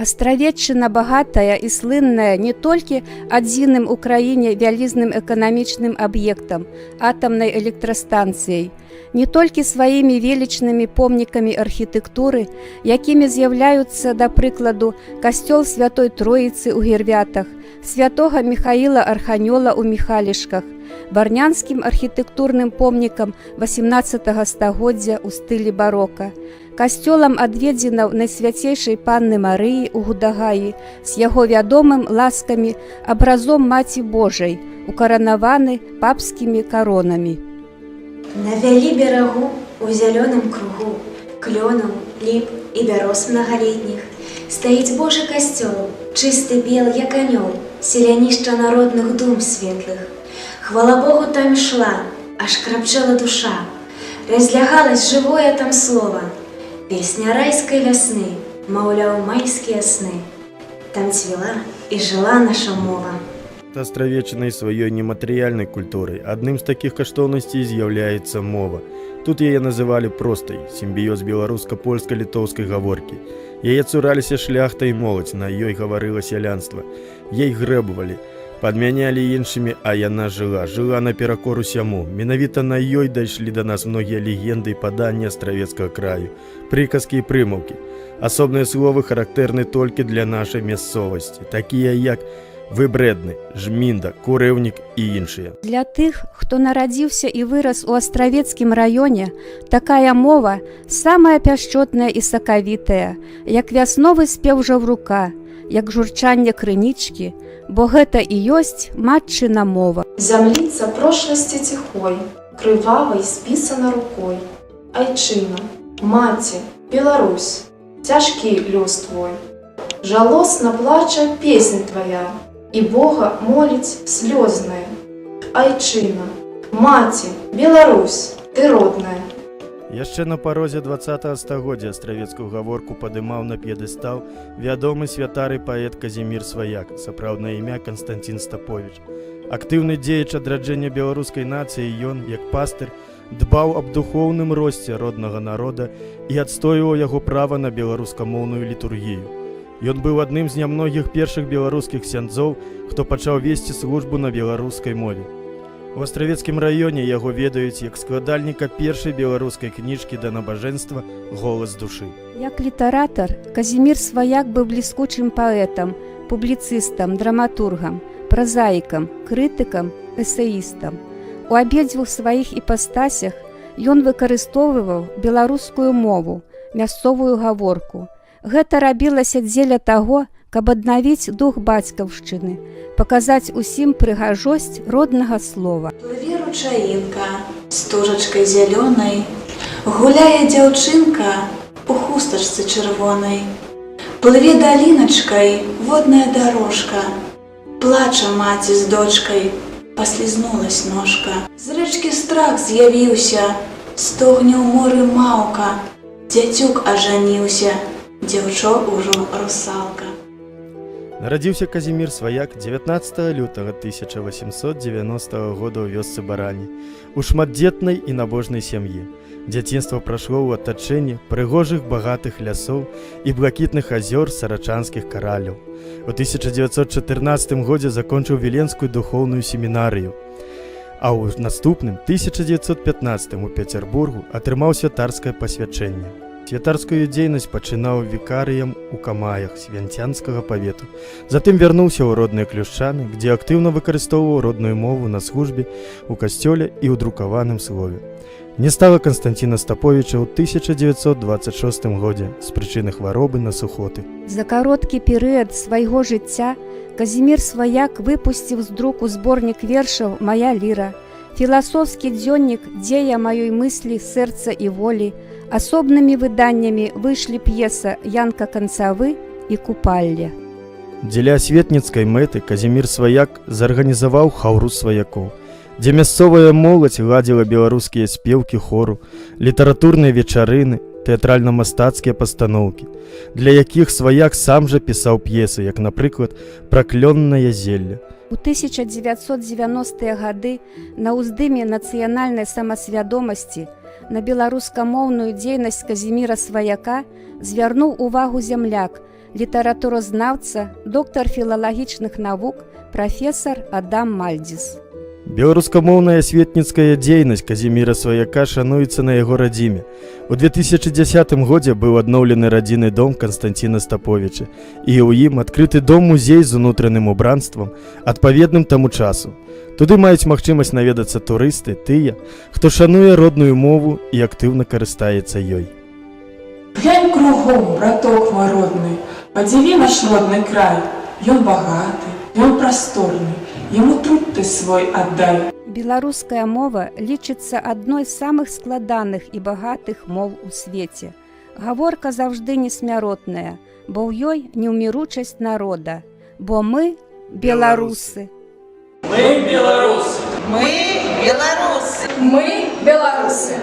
Астравеччына багатая і слынная не толькі адзіным у краіне вялізным эканамічным аб'ектам атамнай электрастанцыяй, не толькі сваімі велічнымі помнікамі архітэктуры, якімі з'яўляюцца, да прыкладу, касцёл Святой Троіцы ў Гірвятах, святога Міхаіла Арханёла ў Міхалішках, варнянскім архітэктурным помнікам 18 стагоддзя ў стылі барока, касцёлам адведзенаў Найсвяцейшай Панны Марыі ў Гудагаі з яго вядомым ласкамі абразом Маці Божай, укаранаваны папскімі каронамі. На вялі берагу у зялёным кругу клёнаў, ліп і бяроз многалетніх стаіць Божы касцёл, чысты бел, як анёл, селянішча народных дум светлых. Хвала Богу там ішла, аж крапчэла душа, разлягалась жывое там слова, песня райскай вясны, маўляў, майскія сны. Там цвела і жыла наша мова. Астравеччынай сваёй нематэрыяльнай культурай адным з такіх каштоўнасцей з'яўляецца мова. Тут яе называлі простай, сімбіёз беларуска-польска-літоўскай гаворкі. Яе цураліся шляхта і моладзь, на ёй гаварыла сялянства. Ей грэбавалі, падмянялі іншымі, а яна жыла наперакор усяму. Менавіта на ёй дайшлі да нас многія легенды і паданні астравецкага краю, прыказкі і прымаўкі. Асобныя словы характэрны толькі для нашай мясцовасці, такія як выбрэдны, жмінда, курэўнік і іншыя. Для тых, хто нарадзіўся і вырас у астравецкім раёне, такая мова самая пяшчотная і сакавітая, як вясновы спеў жаўрука, як журчанне крынічкі, бо гэта і ёсць матчына мова. Зямліца прошласці ціхой, крывавай спісана рукой. Айчына, маці, Беларусь, цяжкі лёс твой. Жалосна плача песня твая, і Бога моліць слёзная. Айчына, маці, Беларусь, ты родная. Яшчэ на парозе 20 стагоддзя астравецкую гаворку падымаў на п'едэстал вядомы святар і паэт Казімір Сваяк, сапраўднае імя Канстанцін Стаповіч. Актыўны дзеяч адраджэння беларускай нацыі, ён, як пастыр, дбаў аб духоўным росце роднага народа і адстойваў яго права на беларускамоўную літургію. Ён быў адным з нямногіх першых беларускіх ксяндзоў, хто пачаў весці службу на беларускай мове. У астравецкім раёне яго ведаюць як складальніка першай беларускай кніжкі да набажэнства «Голас душы». Як літаратар, Казімір Сваяк быў бліскучым паэтам, публіцыстам, драматургам, празаікам, крытыкам, эсеістам. У абедзвюх сваіх іпастасях ён выкарыстоўваў беларускую мову, мясцовую гаворку. Гэта рабілася дзеля таго, каб аднавіць дух бацькаўшчыны, паказаць усім прыгажосць роднага слова. Плыве ручаінка стужачкай зялёнай, гуляе дзяўчынка у хустачцы чырвонай. Плыве даліначкай водная дарожка, плача маці з дочкай, паслізнулась ножка. З рэчкі страх з'явіўся, стогне ў моры маўка, дзяцюк ажаніўся, дзяўчо ўжо русалка. Нарадзіўся Казімір Сваяк 19 лютага 1890 года ў вёсцы Барані, у шматдзетнай і набожнай сям'і. Дзяцінства прайшло ў атачэнні прыгожых багатых лясоў і блакітных азёр сарачанскіх караляў. У 1914 годзе закончыў Віленскую духоўную семінарыю, а ў наступным 1915 у Пецербургу атрымаў святарскае пасвячэнне. Святарскую дзейнасць пачынаў вікарыем у Камаях Свянцянскага павету. Затым вярнуўся ў родныя Клюшчаны, дзе актыўна выкарыстоўваў родную мову на службе, у касцёле і ў друкаваным слове. Не стала Канстанціна Стаповіча ў 1926 годзе з прычыны хваробы на сухоты. За кароткі перыяд свайго жыцця Казімір Сваяк выпусціў з друку зборнік вершаў «Мая ліра», філасофскі дзённік «Дзея маёй мыслі, сэрца і волі», асобнымі выданнямі выйшлі п'еса «Янка канцавы» і «Купалле». Дзеля асветніцкай мэты Казімір Сваяк зарганізаваў хаўру сваякоў, дзе мясцовая моладзь ладзіла беларускія спеўкі хору, літаратурныя вечарыны, тэатральна-мастацкія пастаноўкі, для якіх Сваяк сам жа пісаў п'есы, як, напрыклад, «Праклённае зелле». У 1990-е гады на ўздыме нацыянальнай самасвядомасці на беларускамоўную дзейнасць Казіміра Сваяка звярнуў увагу зямляк, літаратуразнаўца, доктар філалагічных навук, прафесар Адам Мальдзіс. Беларускамоўная асветніцкая дзейнасць Казіміра Сваяка шануецца на яго радзіме. У 2010 годзе быў адноўлены радзінны дом Канстанціна Стаповіча, і ў ім адкрыты дом-музей з унутраным убранствам, адпаведным таму часу. Туды маюць магчымасць наведацца турысты, тыя, хто шануе родную мову і актыўна карыстаецца ёй. Глянь кругом, браток мой родны, подзиви наш родный край. Ён багаты, ён прасторны, яму труд ты свой аддай. Беларуская мова лічыцца адной з самых складаных і багатых моў у свеце. Гаворка заўжды несмяротная, бо ў ёй неўміручасць народа. Бо мы беларусы. Мы беларусы! Мы беларусы! Мы белорусы.